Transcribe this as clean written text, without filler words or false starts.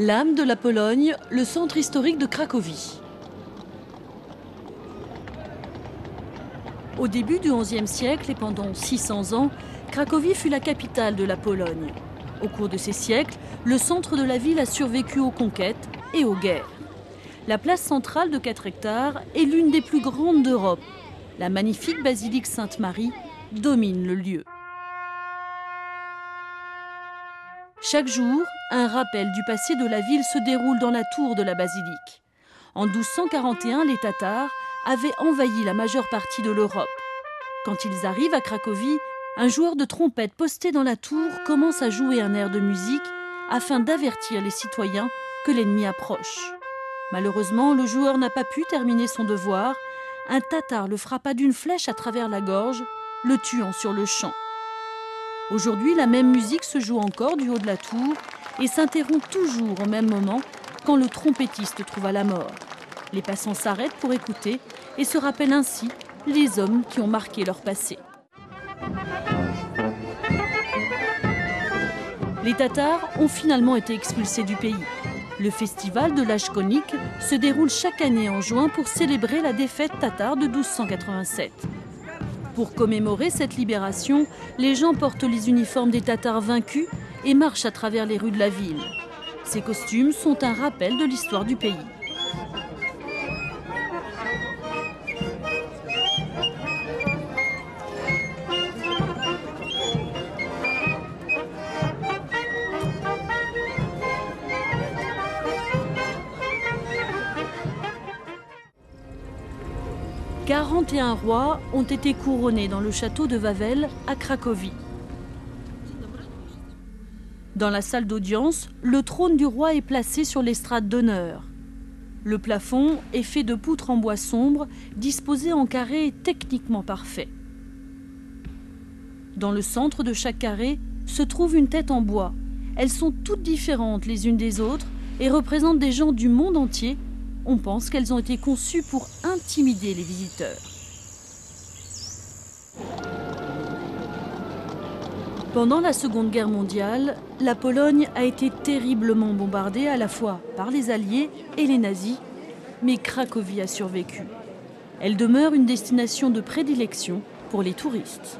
L'âme de la Pologne, le centre historique de Cracovie. Au début du XIe siècle et pendant 600 ans, Cracovie fut la capitale de la Pologne. Au cours de ces siècles, le centre de la ville a survécu aux conquêtes et aux guerres. La place centrale de 4 hectares est l'une des plus grandes d'Europe. La magnifique basilique Sainte-Marie domine le lieu. Chaque jour, un rappel du passé de la ville se déroule dans la tour de la basilique. En 1241, les Tatars avaient envahi la majeure partie de l'Europe. Quand ils arrivent à Cracovie, un joueur de trompette posté dans la tour commence à jouer un air de musique afin d'avertir les citoyens que l'ennemi approche. Malheureusement, le joueur n'a pas pu terminer son devoir. Un Tatar le frappa d'une flèche à travers la gorge, le tuant sur le champ. Aujourd'hui, la même musique se joue encore du haut de la tour et s'interrompt toujours au même moment quand le trompettiste trouve la mort. Les passants s'arrêtent pour écouter et se rappellent ainsi les hommes qui ont marqué leur passé. Les Tatars ont finalement été expulsés du pays. Le festival de l'Ashkonik se déroule chaque année en juin pour célébrer la défaite tatare de 1287. Pour commémorer cette libération, les gens portent les uniformes des Tatars vaincus et marchent à travers les rues de la ville. Ces costumes sont un rappel de l'histoire du pays. « 41 rois ont été couronnés dans le château de Wawel à Cracovie. Dans la salle d'audience, le trône du roi est placé sur l'estrade d'honneur. Le plafond est fait de poutres en bois sombre, disposées en carrés techniquement parfaits. Dans le centre de chaque carré se trouve une tête en bois. Elles sont toutes différentes les unes des autres et représentent des gens du monde entier. On pense qu'elles ont été conçues pour intimider les visiteurs. Pendant la Seconde Guerre mondiale, la Pologne a été terriblement bombardée à la fois par les Alliés et les nazis, mais Cracovie a survécu. Elle demeure une destination de prédilection pour les touristes.